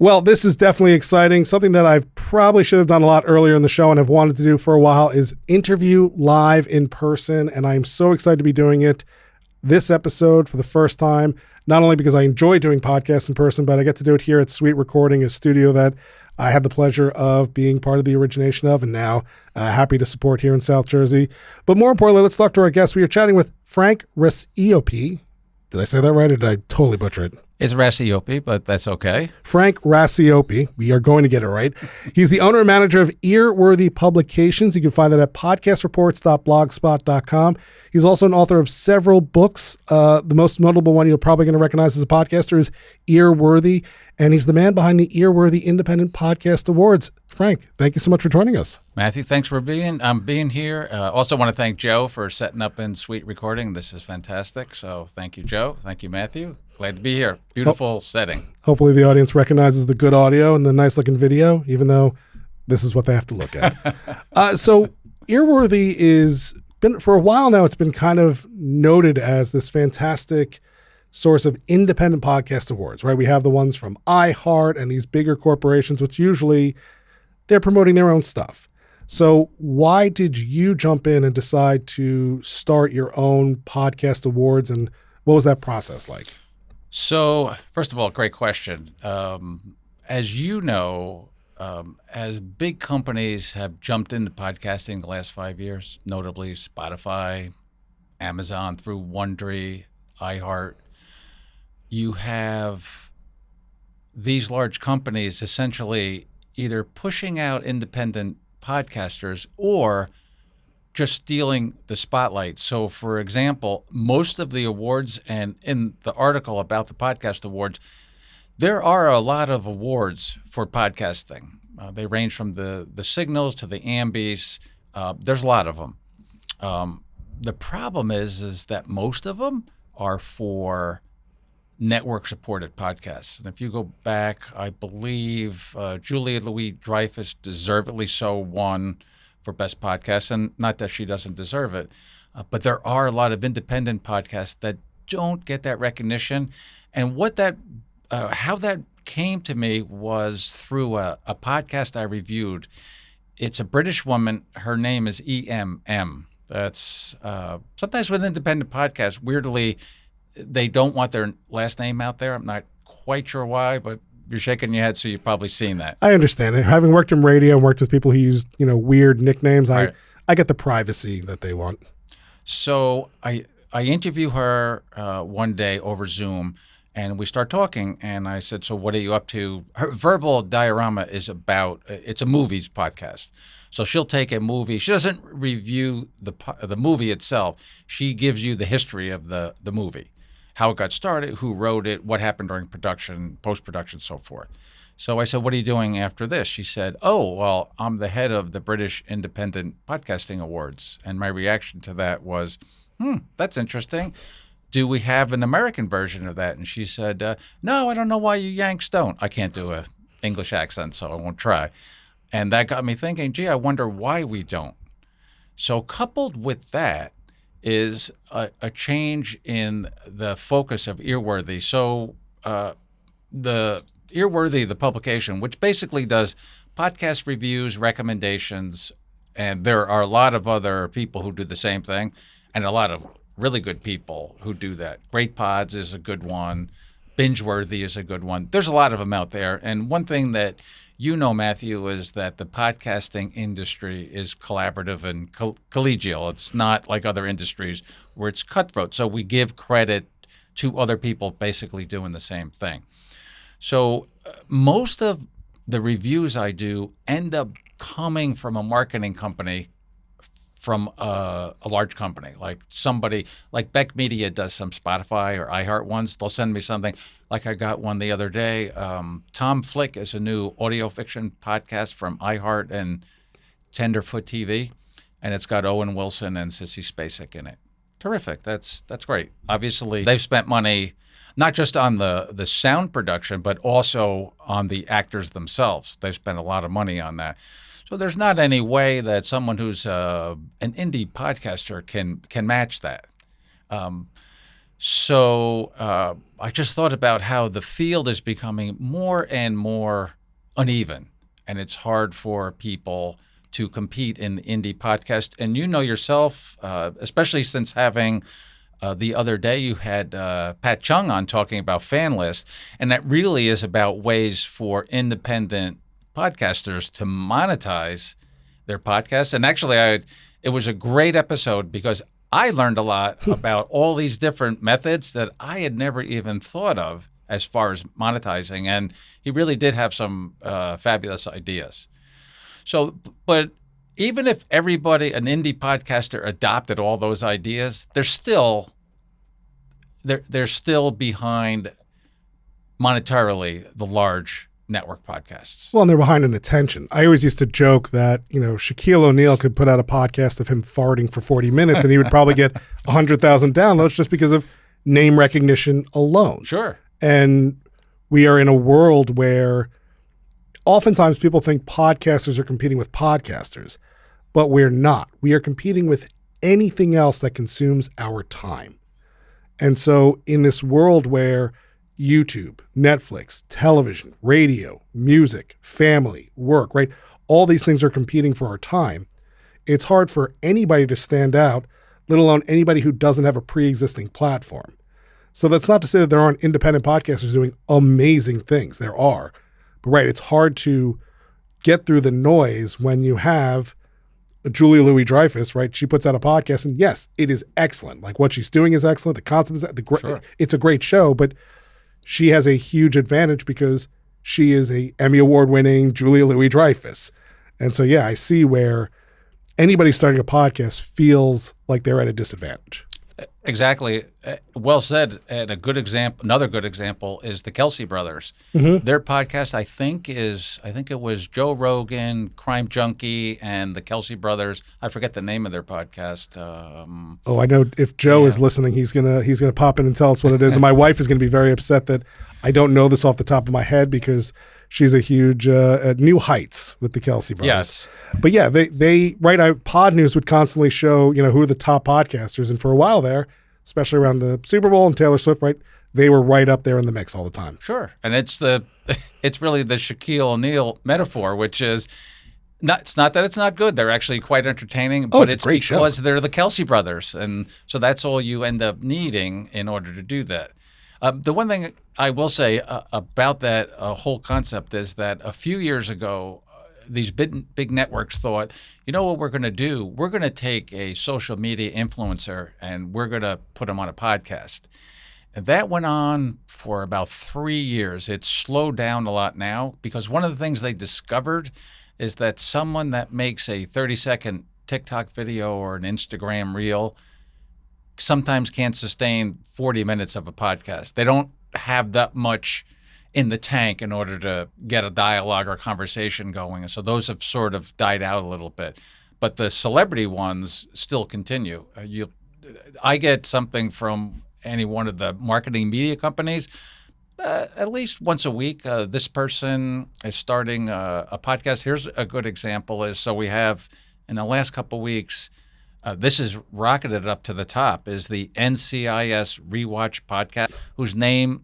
Well, this is definitely exciting. Something that I probably should have done a lot earlier in the show and have wanted to do for a while is interview live in person, and I'm so excited to be doing it this episode for the first time, not only because I enjoy doing podcasts in person, but I get to do it here at Sweet Recording, a studio that I had the pleasure of being part of the origination of, and now happy to support here in South Jersey. But more importantly, let's talk to our guest. We are chatting with Frank Racioppi. Did I say that right, or did I totally butcher it? It's Racioppi, but that's okay. Frank Racioppi. We are going to get it right. He's the owner and manager of Earworthy Publications. You can find that at podcastreports.blogspot.com. He's also an author of several books. The most notable one you're probably going to recognize as a podcaster is Earworthy, and he's the man behind the Earworthy Independent Podcast Awards. Frank, thank you so much for joining us. Mathew, thanks for being here. Also want to thank Joe for setting up in Sweet Recording. This is fantastic. So thank you, Joe. Thank you, Mathew. Glad to be here. Beautiful setting. Hopefully the audience recognizes the good audio and the nice looking video, even though this is what they have to look at. So Earworthy is been for a while now. It's been kind of noted as this fantastic source of independent podcast awards, right? We have the ones from iHeart and these bigger corporations, which usually they're promoting their own stuff. So why did you jump in and decide to start your own podcast awards, and what was that process like? So, first of all, great question. As you know, as big companies have jumped into podcasting in the last 5 years, notably Spotify, Amazon through Wondery, iHeart, you have these large companies essentially either pushing out independent podcasters or just stealing the spotlight. So, for example, most of the awards, and in the article about the podcast awards, there are a lot of awards for podcasting. They range from the Signals to the Ambies. There's a lot of them. The problem is that most of them are for network-supported podcasts. And if you go back, I believe Julia Louis-Dreyfus deservedly so won for Best Podcast, and not that she doesn't deserve it, but there are a lot of independent podcasts that don't get that recognition. And how that came to me was through a podcast I reviewed. It's a British woman. Her name is EMM. That's sometimes with independent podcasts, weirdly, they don't want their last name out there. I'm not quite sure why, but you're shaking your head, so you've probably seen that. I understand it. Having worked in radio and worked with people who use, weird nicknames, right. I get the privacy that they want. So I interview her one day over Zoom, and we start talking, and I said, so what are you up to? Her verbal diorama is it's a movies podcast. So she'll take a movie. She doesn't review the movie itself. She gives you the history of the movie, how it got started, who wrote it, what happened during production, post-production, so forth. So I said, what are you doing after this? She said, oh, well, I'm the head of the British Independent Podcasting Awards. And my reaction to that was, that's interesting. Do we have an American version of that? And she said, no, I don't know why you Yanks don't. I can't do an English accent, so I won't try. And that got me thinking, gee, I wonder why we don't. So coupled with that is a change in the focus of Earworthy. So the Earworthy, the publication, which basically does podcast reviews, recommendations, and there are a lot of other people who do the same thing, and a lot of really good people who do that. Great Pods is a good one. Bingeworthy is a good one. There's a lot of them out there. And one thing that Mathew, is that the podcasting industry is collaborative and collegial. It's not like other industries where it's cutthroat. So we give credit to other people basically doing the same thing. So most of the reviews I do end up coming from a marketing company, from a large company, like somebody like Beck Media does some Spotify or iHeart ones. They'll send me something. Like I got one the other day. Tom Flick is a new audio fiction podcast from iHeart and Tenderfoot TV, and it's got Owen Wilson and Sissy Spacek in it. Terrific. That's great. Obviously, they've spent money not just on the sound production, but also on the actors themselves. They've spent a lot of money on that. So there's not any way that someone who's an indie podcaster can match that. So I just thought about how the field is becoming more and more uneven, and it's hard for people to compete in the indie podcast. And you know yourself, especially since having the other day you had Pat Chung on talking about fan list, and that really is about ways for independent podcasters to monetize their podcasts. And actually, it was a great episode because I learned a lot about all these different methods that I had never even thought of as far as monetizing. And he really did have some fabulous ideas. So, but even if everybody, an indie podcaster, adopted all those ideas, they're still behind monetarily the large network podcasts. Well, and they're behind in attention. I always used to joke that, Shaquille O'Neal could put out a podcast of him farting for 40 minutes and he would probably get 100,000 downloads just because of name recognition alone. Sure. And we are in a world where oftentimes people think podcasters are competing with podcasters, but we're not. We are competing with anything else that consumes our time. And so in this world where YouTube, Netflix, television, radio, music, family, work, right? All these things are competing for our time. It's hard for anybody to stand out, let alone anybody who doesn't have a pre-existing platform. So that's not to say that there aren't independent podcasters doing amazing things. There are. But right, it's hard to get through the noise when you have Julia Louis-Dreyfus, right? She puts out a podcast and yes, it is excellent. Like what she's doing is excellent. The concept is Sure. It's a great show, but she has a huge advantage because she is a Emmy Award winning Julia Louis-Dreyfus. And so, yeah, I see where anybody starting a podcast feels like they're at a disadvantage. Exactly. Well said. And another good example is the Kelsey brothers. Mm-hmm. Their podcast, I think it was Joe Rogan, Crime Junkie, and the Kelsey brothers. I forget the name of their podcast. I know if Joe is listening, he's gonna pop in and tell us what it is. And my wife is gonna be very upset that I don't know this off the top of my head because she's a huge at New Heights with the Kelsey brothers. Yes. But yeah, they Pod News would constantly show, who are the top podcasters. And for a while there, especially around the Super Bowl and Taylor Swift, right, they were right up there in the mix all the time. Sure. And it's really the Shaquille O'Neal metaphor, which is it's not that it's not good. They're actually quite entertaining, but it's because they're the Kelsey brothers. And so that's all you end up needing in order to do that. The one thing I will say about that whole concept is that a few years ago, these big networks thought, you know what we're going to do? We're going to take a social media influencer and we're going to put them on a podcast. And that went on for about 3 years. It's slowed down a lot now because one of the things they discovered is that someone that makes a 30-second TikTok video or an Instagram reel sometimes can't sustain 40 minutes of a podcast. They don't have that much in the tank in order to get a dialogue or conversation going. And so those have sort of died out a little bit. But the celebrity ones still continue. I get something from any one of the marketing media companies at least once a week. This person is starting a podcast. Here's a good example so we have in the last couple of weeks, this is rocketed up to the top, is the NCIS Rewatch podcast, whose name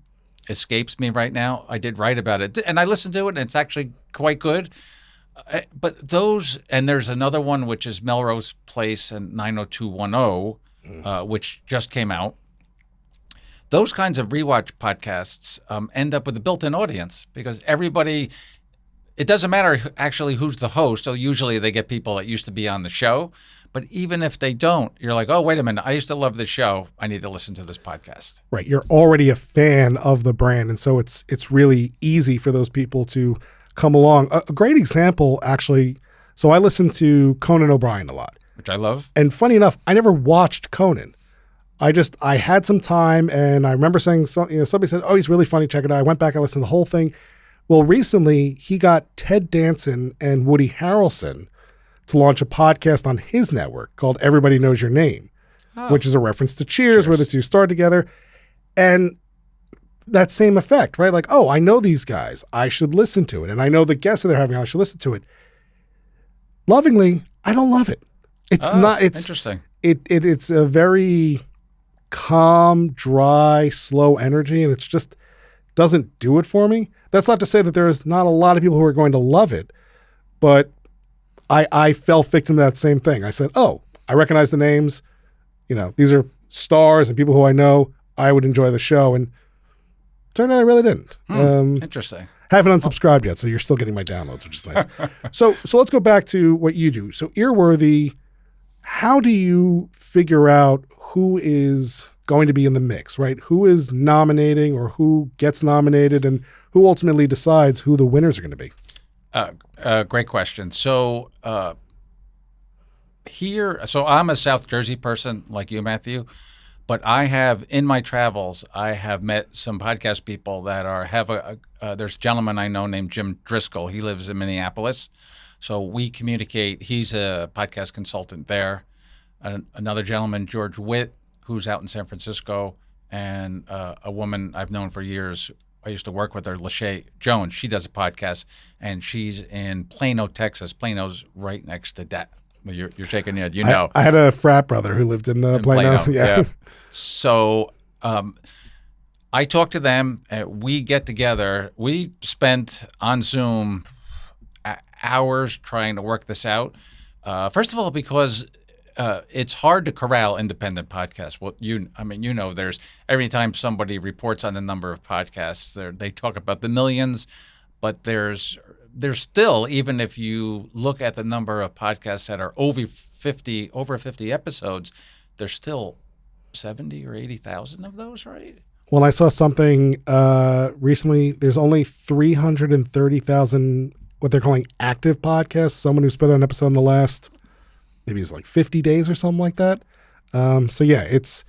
escapes me right now. I did write about it, and I listened to it, and it's actually quite good. But those, and there's another one, which is Melrose Place and 90210, which just came out. Those kinds of rewatch podcasts end up with a built-in audience because everybody, it doesn't matter actually who's the host. So usually they get people that used to be on the show. But even if they don't, you're like, oh, wait a minute, I used to love this show. I need to listen to this podcast. Right. You're already a fan of the brand. And so it's really easy for those people to come along. A great example, actually, so I listen to Conan O'Brien a lot. Which I love. And funny enough, I never watched Conan. I had some time, and I remember saying, somebody said, oh, he's really funny, check it out. I went back, I listened to the whole thing. Well, recently, he got Ted Danson and Woody Harrelson to launch a podcast on his network called Everybody Knows Your Name, which is a reference to Cheers, where the two starred together. And that same effect, right? Like, oh, I know these guys. I should listen to it. And I know the guests that they're having, I should listen to it. Lovingly, I don't love it. It's not. It's interesting. It's a very calm, dry, slow energy, and it's just doesn't do it for me. That's not to say that there's not a lot of people who are going to love it, but I fell victim to that same thing. I said, oh, I recognize the names. These are stars and people who I know. I would enjoy the show, and turned out I really didn't. Interesting. Haven't unsubscribed yet, so you're still getting my downloads, which is nice. So let's go back to what you do. So Earworthy, how do you figure out who is going to be in the mix, right? Who is nominating or who gets nominated, and who ultimately decides who the winners are going to be? Great question. So I'm a South Jersey person like you, Matthew, but I have, in my travels, I have met some podcast people that there's a gentleman I know named Jim Driscoll. He lives in Minneapolis. So we communicate. He's a podcast consultant there. Another gentleman, George Witt, who's out in San Francisco, and a woman I've known for years. I used to work with her, Lachey Jones. She does a podcast, and she's in Plano, Texas. Plano's right next to that. You're shaking your head. I had a frat brother who lived in Plano. Yeah. So I talked to them. We get together. We spent on Zoom hours trying to work this out. First of all, because it's hard to corral independent podcasts. Well, there's every time somebody reports on the number of podcasts, they talk about the millions, but there's still, even if you look at the number of podcasts that are over 50 episodes, there's still 70 or 80,000 of those, right? Well, I saw something recently. There's only 330,000 what they're calling active podcasts. Someone who's put on an episode in the last, maybe it's like 50 days or something like that. So yeah, it's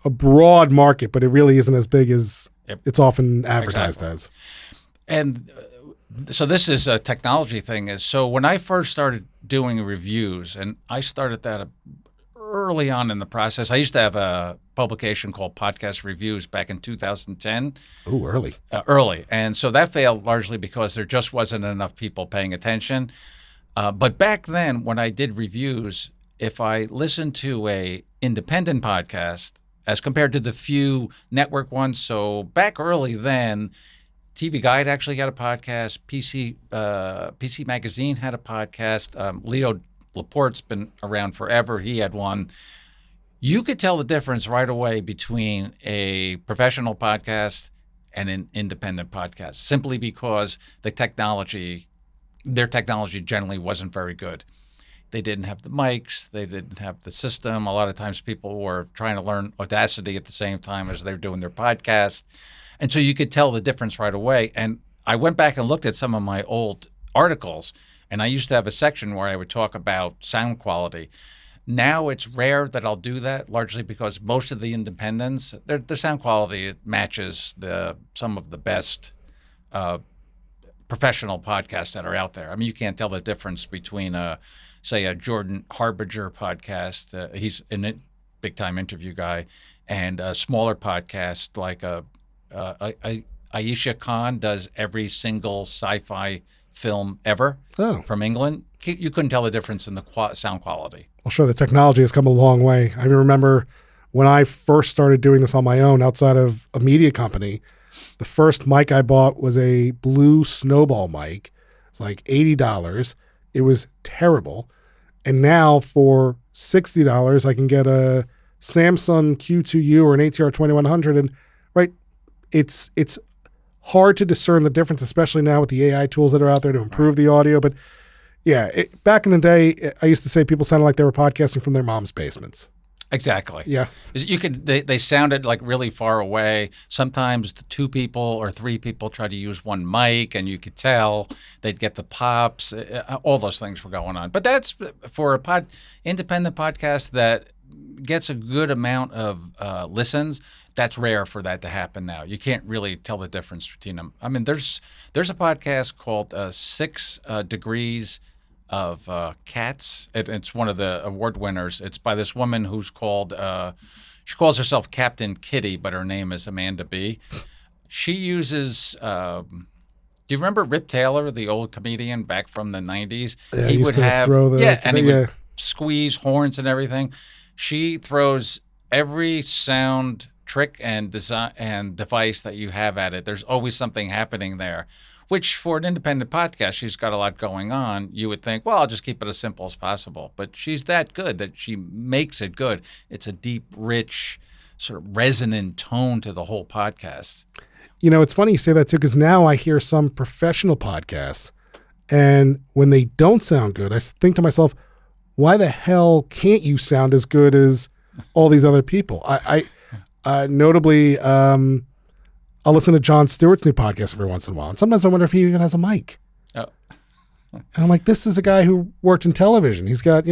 a broad market, but it really isn't as big as it's often advertised as. And so this is a technology thing. So when I first started doing reviews, and I started that early on in the process, I used to have a publication called Podcast Reviews back in 2010. Ooh, early. Early. And so that failed largely because there just wasn't enough people paying attention. But back then, when I did reviews, if I listened to a independent podcast as compared to the few network ones, so back early then, TV Guide actually had a podcast. PC Magazine had a podcast. Leo Laporte's been around forever. He had one. You could tell the difference right away between a professional podcast and an independent podcast, simply because their technology generally wasn't very good. They didn't have the mics. They didn't have the system. A lot of times people were trying to learn Audacity at the same time as they were doing their podcast. And so you could tell the difference right away. And I went back and looked at some of my old articles, and I used to have a section where I would talk about sound quality. Now it's rare that I'll do that, largely because most of the independents, their sound quality matches some of the best professional podcasts that are out there. I mean, you can't tell the difference between, say, a Jordan Harbinger podcast. He's a big-time interview guy, and a smaller podcast like Aisha Khan does every single sci-fi film ever from England. You couldn't tell the difference in the sound quality. Well, sure, the technology has come a long way. I remember when I first started doing this on my own outside of a media company, the first mic I bought was a Blue Snowball mic. It's like $80. It was terrible. And now for $60, I can get a Samsung Q2U or an ATR 2100. And right, it's hard to discern the difference, especially now with the AI tools that are out there to improve the audio. But yeah, back in the day, I used to say people sounded like they were podcasting from their mom's basements. Exactly. Yeah. They sounded like really far away. Sometimes two people or three people try to use one mic, and you could tell they'd get the pops. All those things were going on. But that's for a independent podcast that gets a good amount of listens. That's rare for that to happen now. You can't really tell the difference between them. I mean, there's a podcast called 6 Degrees of Cats. It's one of the award winners. It's by this woman who's she calls herself Captain Kitty, but her name is Amanda B. She uses, do you remember Rip Taylor, the old comedian back from the 90s? Yeah, he would have, he would squeeze horns and everything. She throws every sound trick and design and device that you have at it, there's always something happening there, which for an independent podcast, she's got a lot going on. You would think, well, I'll just keep it as simple as possible. But she's that good that she makes it good. It's a deep, rich, sort of resonant tone to the whole podcast. You know, it's funny you say that too, because now I hear some professional podcasts, and when they don't sound good, I think to myself, why the hell can't you sound as good as all these other people? I notably, I'll listen to Jon Stewart's new podcast every once in a while, and sometimes I wonder if he even has a mic. Oh. And I'm like, this is a guy who worked in television. He's got,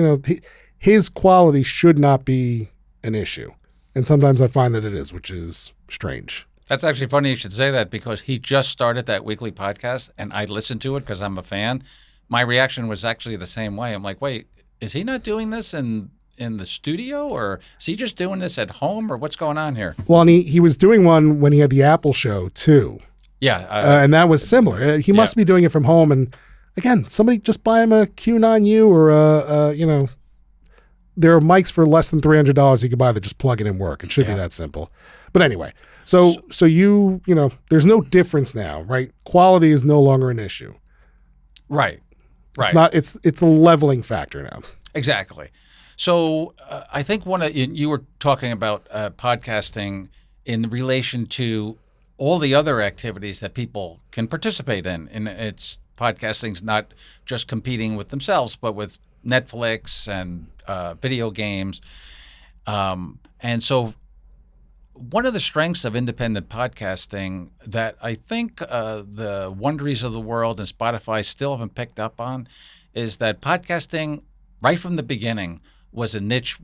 his quality should not be an issue. And sometimes I find that it is, which is strange. That's actually funny you should say that, because he just started that weekly podcast, and I listened to it because I'm a fan. My reaction was actually the same way. I'm like, wait, is he not doing this in the studio, or is he just doing this at home, or what's going on here? Well, and he was doing one when he had the Apple show too. Yeah. And that was similar. He must be doing it from home. And again, somebody just buy him a Q9U or there are mics for less than $300 you can buy that just plug it in work. It should be that simple. But anyway, so there's no difference now, right? Quality is no longer an issue. Right. It's not. It's a leveling factor now. Exactly. So I think you were talking about podcasting in relation to all the other activities that people can participate in. And it's podcasting's not just competing with themselves, but with Netflix and video games. And so one of the strengths of independent podcasting that I think the Wonderies of the world and Spotify still haven't picked up on is that podcasting right from the beginning is a niche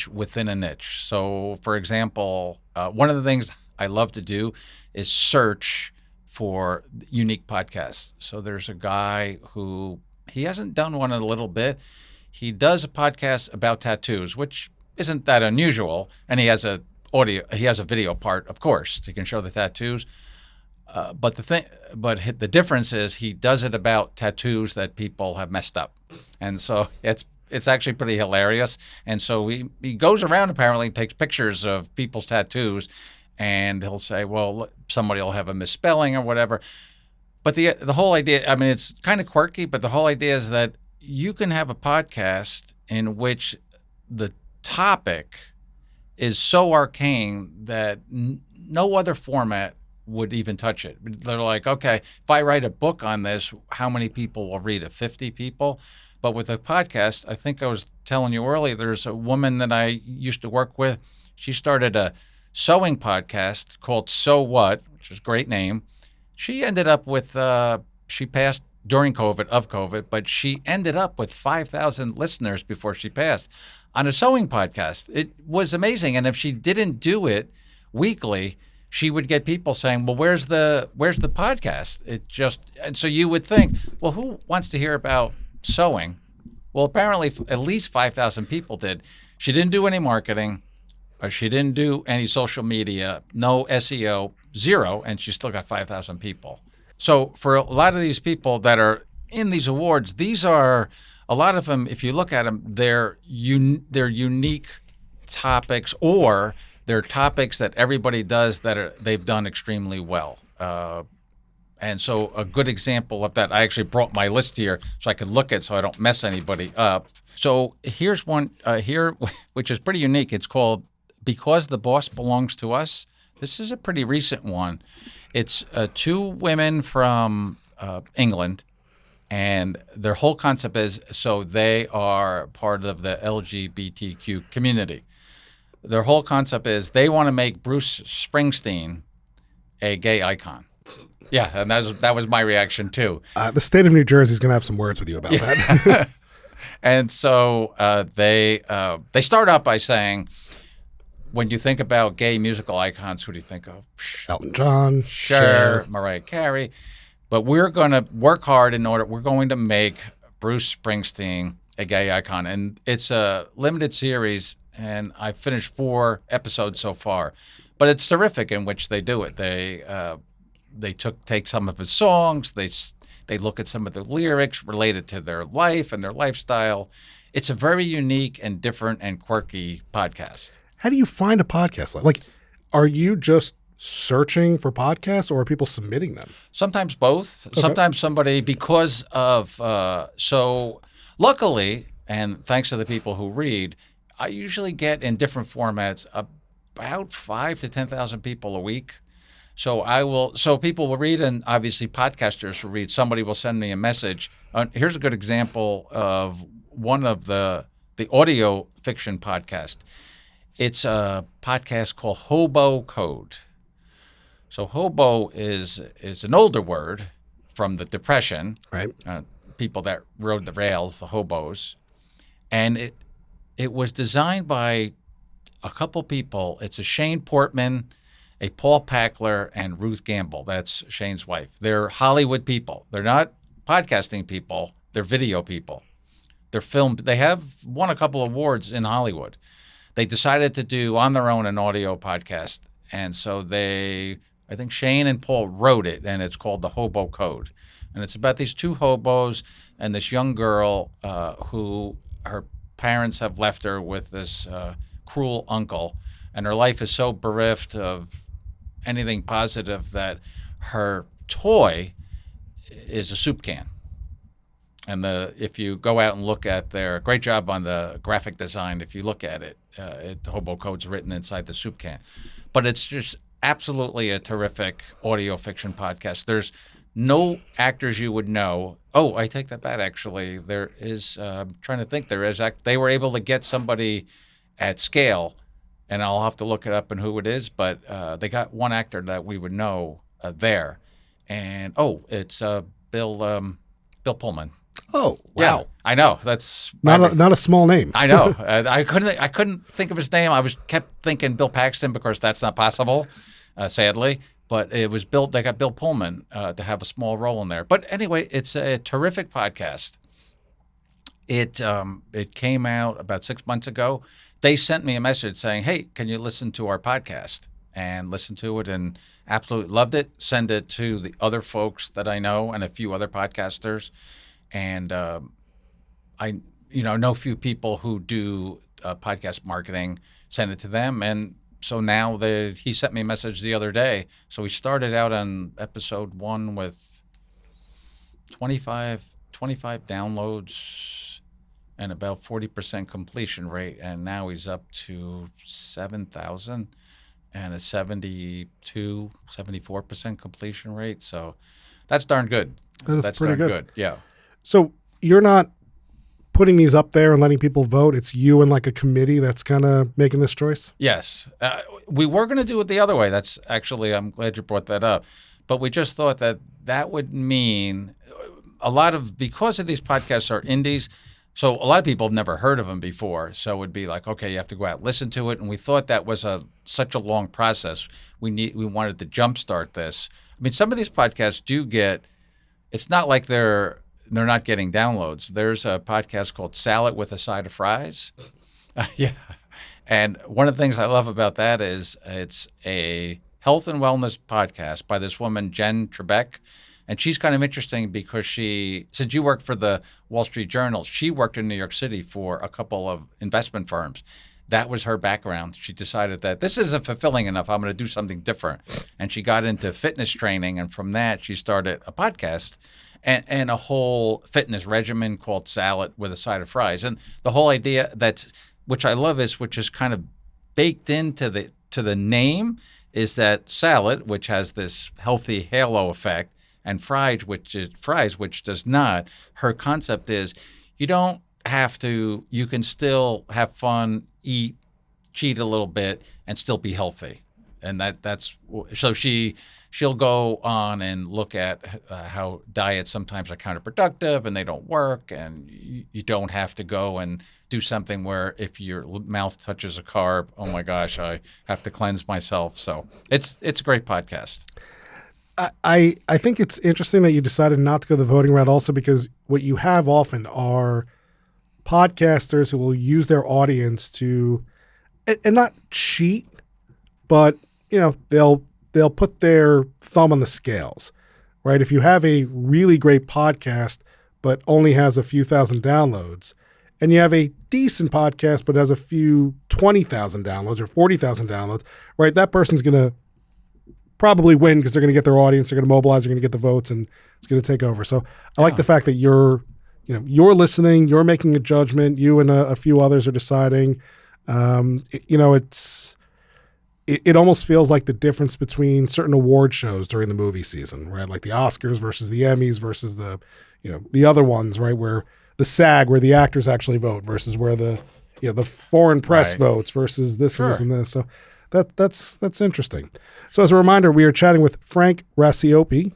within a niche. So, for example, one of the things I love to do is search for unique podcasts. So there's a guy who, he hasn't done one in a little bit. He does a podcast about tattoos, which isn't that unusual. And he has a video part, of course, he can show the tattoos. But the difference is he does it about tattoos that people have messed up. And so it's actually pretty hilarious. And so he goes around, apparently takes pictures of people's tattoos, and he'll say, well, somebody will have a misspelling or whatever. But the whole idea, I mean, it's kind of quirky, but the whole idea is that you can have a podcast in which the topic is so arcane that no other format would even touch it. They're like, okay, if I write a book on this, how many people will read it? 50 people? But with a podcast, I think I was telling you earlier, there's a woman that I used to work with. She started a sewing podcast called So What, which is a great name. She ended up with, she passed during COVID, but she ended up with 5,000 listeners before she passed on a sewing podcast. It was amazing. And if she didn't do it weekly, she would get people saying, well, where's the podcast? And so you would think, well, who wants to hear about sewing? Well, apparently at least 5,000 people did. She didn't do any marketing. She didn't do any social media, no SEO, zero, and she still got 5,000 people. So for a lot of these people that are in these awards, these are, a lot of them, if you look at them, they're unique topics, or they're topics that everybody does that they've done extremely well. And so a good example of that, I actually brought my list here so I could look at so I don't mess anybody up. So here's one here, which is pretty unique. It's called Because the Boss Belongs to Us. This is a pretty recent one. It's two women from England, and their whole concept is, so they are part of the LGBTQ community. Their whole concept is they want to make Bruce Springsteen a gay icon. Yeah, and that was my reaction too. The state of New Jersey is going to have some words with you about that. And so they start out by saying, when you think about gay musical icons, who do you think of? Elton John, Cher, Mariah Carey. But we're going to work hard we're going to make Bruce Springsteen a gay icon. And it's a limited series, and I've finished 4 episodes so far. But it's terrific in which they do it. They take some of his songs, they look at some of the lyrics related to their life and their lifestyle. it's a very unique and different and quirky podcast. How do you find a podcast? Like, are you just searching for podcasts, or are people submitting them? Sometimes both. Okay. Sometimes somebody, because of, so luckily, and thanks to the people who read, I usually get in different formats about 5,000 to 10,000 people a week. So people will read, and obviously podcasters will read. Somebody will send me a message. Here's a good example of one of the audio fiction podcast. It's a podcast called Hobo Code. So hobo is an older word from the Depression. Right. People that rode the rails, the hobos. And it was designed by a couple people. It's a Shane Portman, a Paul Packler, and Ruth Gamble. That's Shane's wife. They're Hollywood people. They're not podcasting people. They're video people. They're filmed. They have won a couple awards in Hollywood. They decided to do on their own an audio podcast. And so I think Shane and Paul wrote it, and it's called The Hobo Code. And it's about these two hobos and this young girl who her parents have left her with this cruel uncle. And her life is so bereft of anything positive that her toy is a soup can. And if you go out and look at great job on the graphic design, if you look at it, the Hobo Code's written inside the soup can. But it's just absolutely a terrific audio fiction podcast. There's no actors you would know. Oh, I take that back, actually. There is, I'm trying to think, they were able to get somebody at scale, and I'll have to look it up and who it is, but they got one actor that we would know there. And, it's Bill Pullman. Oh, wow. Yeah, I know. That's not a small name. I know. I couldn't think of his name. I kept thinking Bill Paxton, because that's not possible, sadly. But it was they got Bill Pullman to have a small role in there. But anyway, it's a terrific podcast. It came out about 6 months ago. They sent me a message saying, "Hey, can you listen to our podcast?" And listen to it, and absolutely loved it. Send it to the other folks that I know and a few other podcasters. And I know a few people who do podcast marketing, send it to them. And so now he sent me a message the other day. So we started out on episode 1 with 25 downloads and about 40% completion rate. And now he's up to 7,000 and a 74% completion rate. So that's darn good. That's pretty good. Yeah. So you're not putting these up there and letting people vote. It's you and like a committee that's kind of making this choice? Yes. We were going to do it the other way. That's actually, I'm glad you brought that up. But we just thought that would mean because of these podcasts are indies, so a lot of people have never heard of them before. So it would be like, okay, you have to go out and listen to it. And we thought that was such a long process. We wanted to jumpstart this. I mean, some of these podcasts do it's not like they're not getting downloads. There's a podcast called Salad with a Side of Fries. Yeah. And one of the things I love about that is it's a health and wellness podcast by this woman, Jen Trebek. And she's kind of interesting because since you work for the Wall Street Journal, she worked in New York City for a couple of investment firms. That was her background. She decided that this isn't fulfilling enough. I'm going to do something different. And she got into fitness training. And from that, she started a podcast and a whole fitness regimen called Salad with a Side of Fries. And the whole idea which I love which is kind of baked into the name, is that salad, which has this healthy halo effect, and fries, which does not. Her concept is you don't have to, you can still have fun, eat, cheat a little bit, and still be healthy. And that's so she'll go on and look at how diets sometimes are counterproductive and they don't work, and you don't have to go and do something where if your mouth touches a carb, oh my gosh, I have to cleanse myself. So it's a great podcast. I think it's interesting that you decided not to go the voting route also, because what you have often are podcasters who will use their audience to, and not cheat, but they'll put their thumb on the scales, right? If you have a really great podcast but only has a few thousand downloads, and you have a decent podcast but has a few 20,000 downloads or 40,000 downloads, right? That person's going to probably win because they're going to get their audience, they're going to mobilize, they're going to get the votes, and it's going to take over. So I like the fact that you're listening, you're making a judgment, you and a few others are deciding. It almost feels like the difference between certain award shows during the movie season, right? Like the Oscars versus the Emmys versus the other ones, right? Where the SAG, where the actors actually vote versus where the foreign press votes versus this and this and this. So that's interesting. So as a reminder, we are chatting with Frank Racioppi.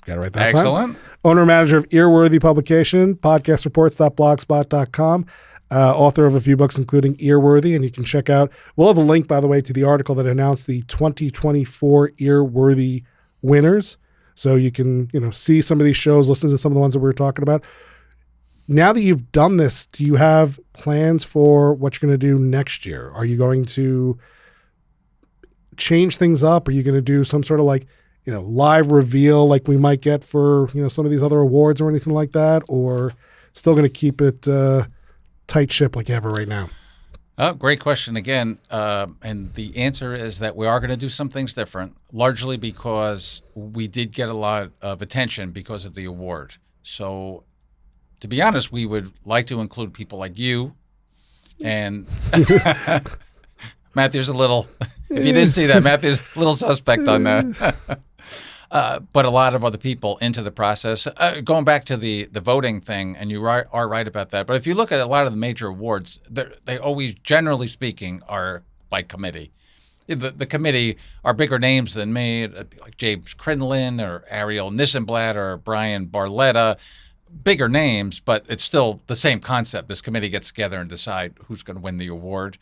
Got it right that time. Excellent. Owner and manager of Earworthy Publication, podcastreports.blogspot.com. Author of a few books, including Earworthy, and you can check out. We'll have a link, by the way, to the article that announced the 2024 Earworthy winners, so you can see some of these shows, listen to some of the ones that we were talking about. Now that you've done this, do you have plans for what you're going to do next year? Are you going to change things up? Are you going to do some sort of live reveal like we might get for some of these other awards or anything like that, or still going to keep it tight ship like you have it right now? Oh, great question again. And the answer is that we are going to do some things different, largely because we did get a lot of attention because of the award. So to be honest, we would like to include people like you and Matthew's a little, if you didn't see that, Matthew's a little suspect on that. But a lot of other people into the process. Going back to the voting thing, and you are right about that. But if you look at a lot of the major awards, they always, generally speaking, are by committee. The committee are bigger names than me, like James Crinlin or Ariel Nissenblatt or Brian Barletta. Bigger names, but it's still the same concept. This committee gets together and decide who's going to win the award.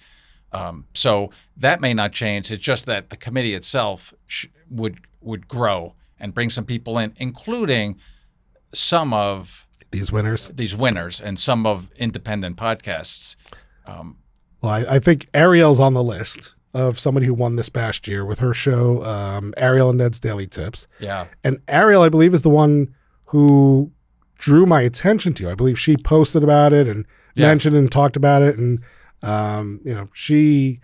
So that may not change. It's just that the committee itself would grow and bring some people in, including some of these winners and some of independent podcasts. Well, I think Ariel's on the list of somebody who won this past year with her show, Ariel and Ned's Daily Tips. Yeah. And Ariel, I believe, is the one who drew my attention to you. I believe she posted about it and mentioned and talked about it. And, she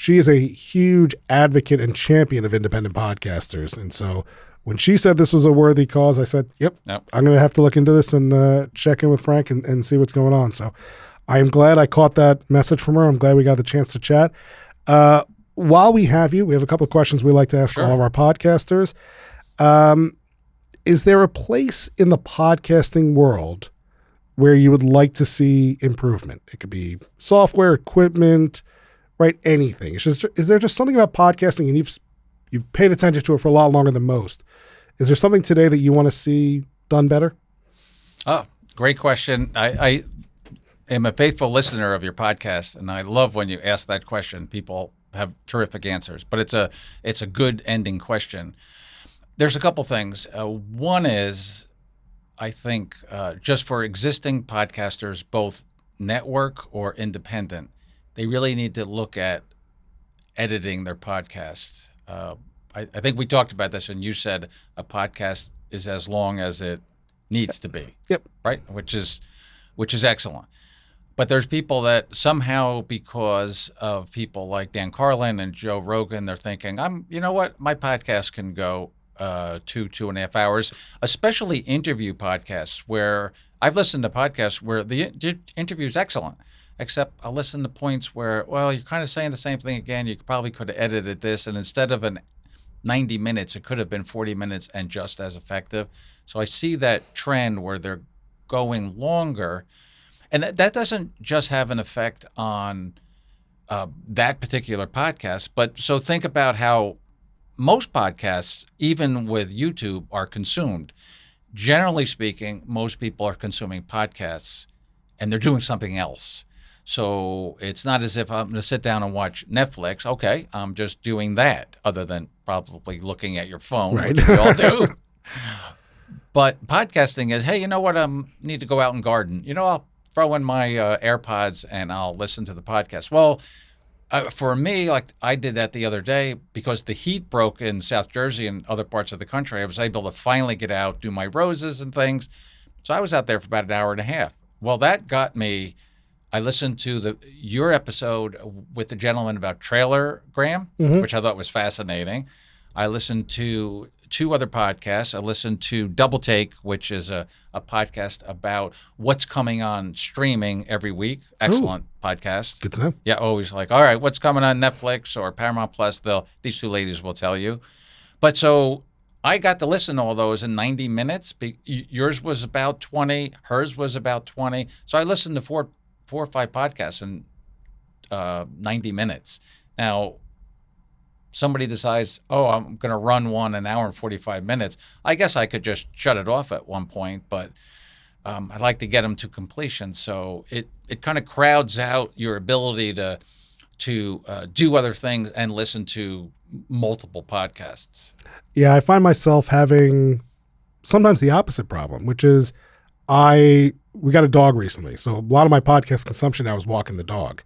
is a huge advocate and champion of independent podcasters. And so when she said this was a worthy cause, I said, yep. I'm going to have to look into this and check in with Frank and see what's going on. So I am glad I caught that message from her. I'm glad we got the chance to chat. While we have you, we have a couple of questions we like to ask all of our podcasters. Is there a place in the podcasting world where you would like to see improvement? It could be software, equipment, right? Anything. Is there just something about podcasting, and you've paid attention to it for a lot longer than most? Is there something today that you want to see done better? Oh, great question. I am a faithful listener of your podcast, and I love when you ask that question. People have terrific answers, but it's a good ending question. There's a couple things. One is, I think, just for existing podcasters, both network or independent, they really need to look at editing their podcast. I think we talked about this, and you said a podcast is as long as it needs to be. Yep. Right? Which is excellent. But there's people that somehow, because of people like Dan Carlin and Joe Rogan, they're thinking, you know what, my podcast can go 2.5 hours, especially interview podcasts, where I've listened to podcasts where the interview is excellent, except I'll listen to points where, well, you're kind of saying the same thing again. You probably could have edited this, and instead of 90 minutes, it could have been 40 minutes and just as effective. So I see that trend where they're going longer, and that doesn't just have an effect on that particular podcast, but so think about how most podcasts, even with YouTube, are consumed. Generally speaking, most people are consuming podcasts and they're doing something else. So it's not as if I'm going to sit down and watch Netflix. Okay, I'm just doing that, other than probably looking at your phone, right, which we all do. But podcasting is, hey, you know what? I need to go out and garden. I'll throw in my AirPods and I'll listen to the podcast. Well, for me, like I did that the other day because the heat broke in South Jersey and other parts of the country. I was able to finally get out, do my roses and things. So I was out there for about an hour and a half. Well, that got me I listened to your episode with the gentleman about trailergram, which I thought was fascinating. I listened to 2 other podcasts. I listened to Double Take, which is a podcast about what's coming on streaming every week. Excellent podcast. Good to know. Yeah, always like, all right, what's coming on Netflix or Paramount Plus? These 2 ladies will tell you. But so I got to listen to all those in 90 minutes. Yours was about 20. Hers was about 20. So I listened to 4 or 5 podcasts in 90 minutes. Now, somebody decides, I'm going to run one an hour and 45 minutes. I guess I could just shut it off at one point, but I'd like to get them to completion. So it kind of crowds out your ability to do other things and listen to multiple podcasts. Yeah, I find myself having sometimes the opposite problem, which is we got a dog recently. So a lot of my podcast consumption now is walking the dog.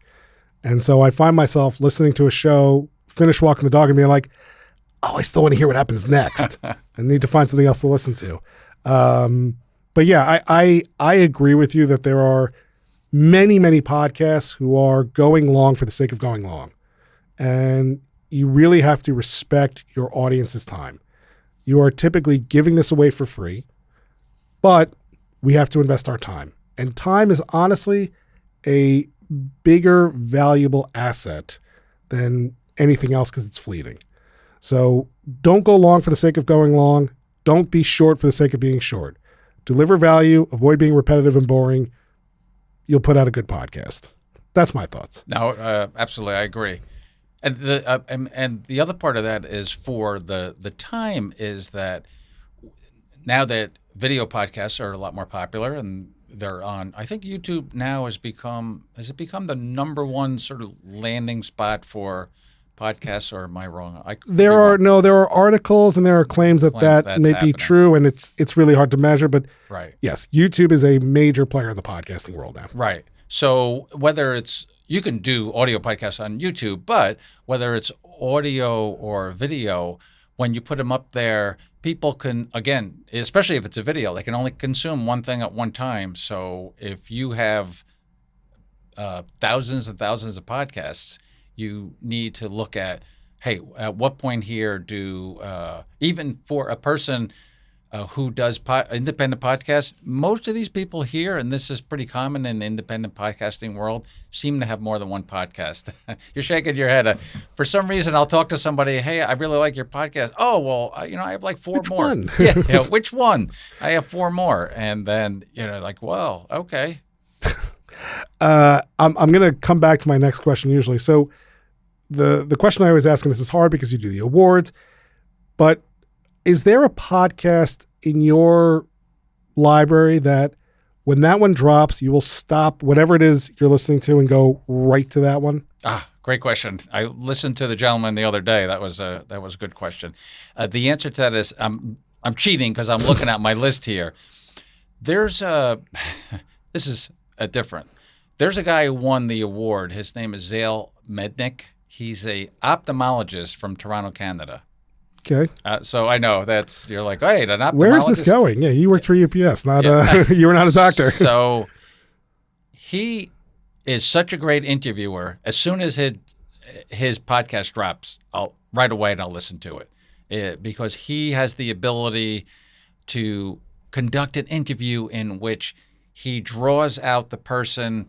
And so I find myself listening to a show, finish walking the dog and being like, I still want to hear what happens next. I need to find something else to listen to. But yeah, I agree with you that there are many, many podcasts who are going long for the sake of going long. And you really have to respect your audience's time. You are typically giving this away for free, but we have to invest our time. And time is honestly a bigger valuable asset than anything else because it's fleeting. So don't go long for the sake of going long. Don't be short for the sake of being short. Deliver value, avoid being repetitive and boring. You'll put out a good podcast. That's my thoughts. No, absolutely, I agree. And the other part of that is for the time is that now that video podcasts are a lot more popular and they're on, I think YouTube now has it become the number one sort of landing spot for podcasts, or am I wrong? There are articles and there are claims that may be true, and it's really hard to measure. But right. Yes, YouTube is a major player in the podcasting world now. Right. So whether you can do audio podcasts on YouTube, but whether it's audio or video, when you put them up there, people can, again, especially if it's a video, they can only consume one thing at one time. So if you have thousands and thousands of podcasts, you need to look at, hey, at what point here even for a person who does independent podcasts, most of these people here, and this is pretty common in the independent podcasting world, seem to have more than one podcast. You're shaking your head. For some reason, I'll talk to somebody, hey, I really like your podcast. Oh, well, I have like 4 which more. One? Yeah, which one? I have 4 more. And then, like, well, okay. I'm going to come back to my next question usually. So the question I always ask, and this is hard because you do the awards, but is there a podcast in your library that when that one drops, you will stop whatever it is you're listening to and go right to that one? Great question. I listened to the gentleman the other day. That was a good question. The answer to that is I'm cheating because I'm looking at my list here. There's this is different. There's a guy who won the award. His name is Zale Mednick. He's a ophthalmologist from Toronto, Canada. Okay. So I know you're like, hey, an ophthalmologist. Where is this going? Yeah, you worked for UPS, you were not a doctor. So he is such a great interviewer. As soon as his podcast drops, I'll listen to it because he has the ability to conduct an interview in which he draws out the person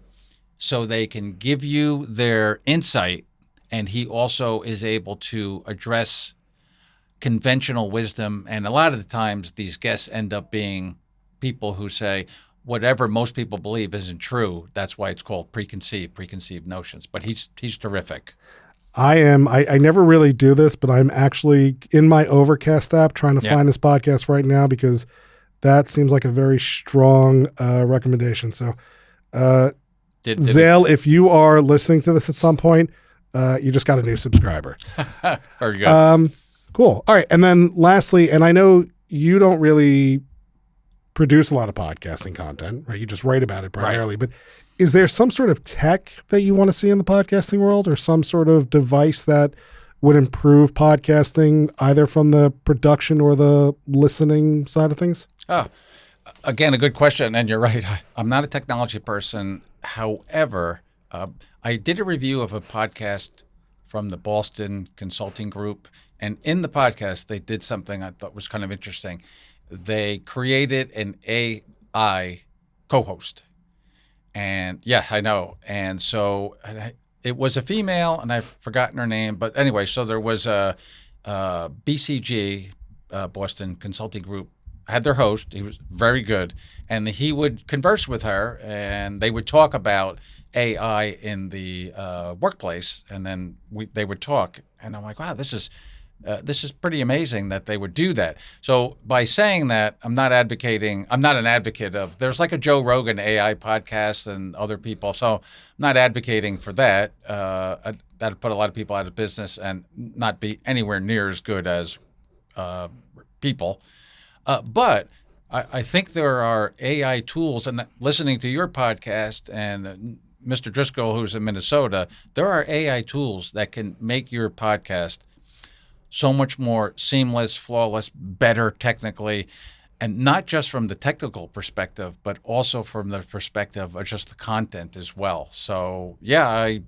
so they can give you their insight, and he also is able to address conventional wisdom. And a lot of the times these guests end up being people who say whatever most people believe isn't true. That's why it's called preconceived notions. But he's terrific. I never really do this, but I'm actually in my Overcast app trying to find this podcast right now because that seems like a very strong recommendation. So Zale, if you are listening to this at some point, you just got a new subscriber. Very good. Cool. All right. And then lastly, and I know you don't really produce a lot of podcasting content, right? You just write about it primarily, but is there some sort of tech that you want to see in the podcasting world or some sort of device that would improve podcasting either from the production or the listening side of things? Again, a good question. And you're right. I'm not a technology person. However, I did a review of a podcast from the Boston Consulting Group, and in the podcast, they did something I thought was kind of interesting. They created an AI co-host. And yeah, I know. And so it was a female, and I've forgotten her name. But anyway, so there was a BCG, Boston Consulting Group, had their host. He was very good. And he would converse with her, and they would talk about AI in the workplace. And then they would talk. And I'm like, wow, this is pretty amazing that they would do that. So by saying that, I'm not an advocate of, there's like a Joe Rogan AI podcast and other people. So I'm not advocating for that. That'd put a lot of people out of business and not be anywhere near as good as people. But I think there are AI tools, and listening to your podcast and Mr. Driscoll, who's in Minnesota, there are AI tools that can make your podcast so much more seamless, flawless, better technically, and not just from the technical perspective, but also from the perspective of just the content as well. So yeah, I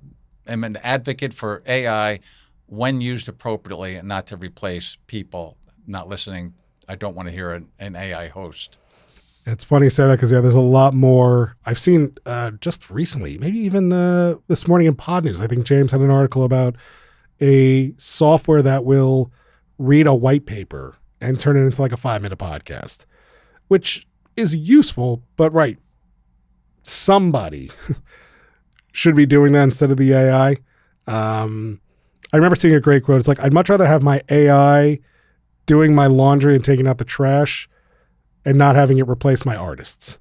am an advocate for AI when used appropriately and not to replace people not listening. I don't want to hear an AI host. It's funny you say that because, there's a lot more I've seen just recently, maybe even this morning in Pod News. I think James had an article about a software that will read a white paper and turn it into like a 5-minute podcast, which is useful, but somebody should be doing that instead of the AI. I remember seeing a great quote. It's like, I'd much rather have my AI doing my laundry and taking out the trash and not having it replace my artists.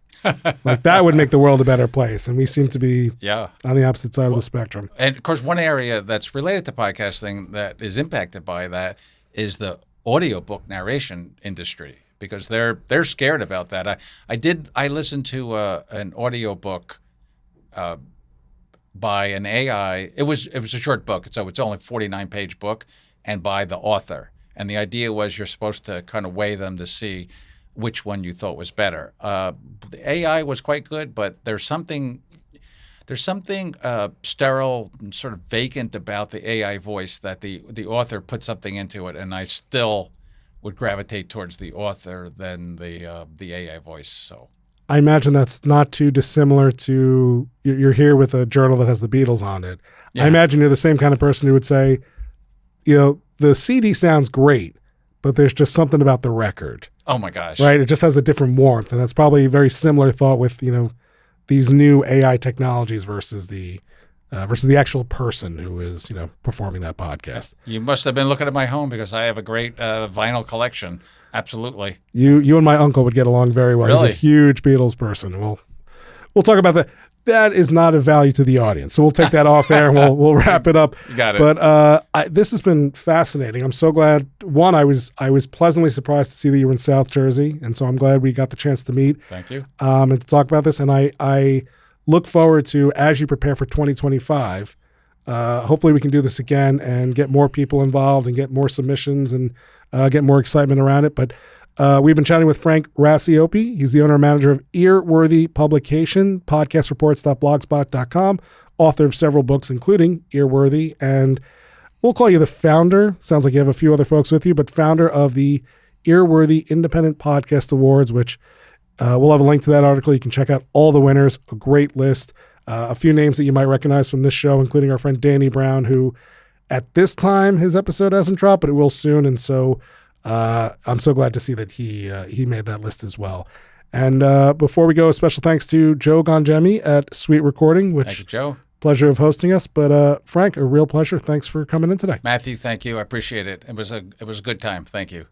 Like that would make the world a better place. And we seem to be on the opposite side of the spectrum. And of course, one area that's related to podcasting that is impacted by that is the audiobook narration industry, because they're scared about that. I listened to an audiobook by an AI. It was a short book, so it's only a 49-page book, and by the author. And the idea was you're supposed to kind of weigh them to see which one you thought was better. The AI was quite good, but there's something sterile and sort of vacant about the AI voice that the author put something into it, and I still would gravitate towards the author than the AI voice. So I imagine that's not too dissimilar to, you're here with a journal that has the Beatles on it. Yeah. I imagine you're the same kind of person who would say, the CD sounds great, but there's just something about the record. Oh my gosh. Right? It just has a different warmth. And that's probably a very similar thought with, these new AI technologies versus the actual person who is, performing that podcast. You must have been looking at my home because I have a great vinyl collection. Absolutely. You and my uncle would get along very well. Really? He's a huge Beatles person. We'll talk about that. That is not of value to the audience. So we'll take that off air and we'll wrap it up. You got it. But this has been fascinating. I'm so glad. One, I was pleasantly surprised to see that you were in South Jersey. And so I'm glad we got the chance to meet. Thank you. And to talk about this. And I look forward to, as you prepare for 2025, hopefully we can do this again and get more people involved and get more submissions and get more excitement around it. But we've been chatting with Frank Racioppi. He's the owner and manager of Earworthy Publication, podcastreports.blogspot.com, author of several books, including Earworthy. And we'll call you the founder. Sounds like you have a few other folks with you, but founder of the Earworthy Independent Podcast Awards, which we'll have a link to that article. You can check out all the winners, a great list, a few names that you might recognize from this show, including our friend Danny Brown, who at this time his episode hasn't dropped, but it will soon. And so I'm so glad to see that he made that list as well. And before we go, a special thanks to Joe Gongemi at Sweet Recording, which thank you, Joe. Pleasure of hosting us. But Frank, a real pleasure. Thanks for coming in today. Matthew, thank you. I appreciate it. It was a good time. Thank you.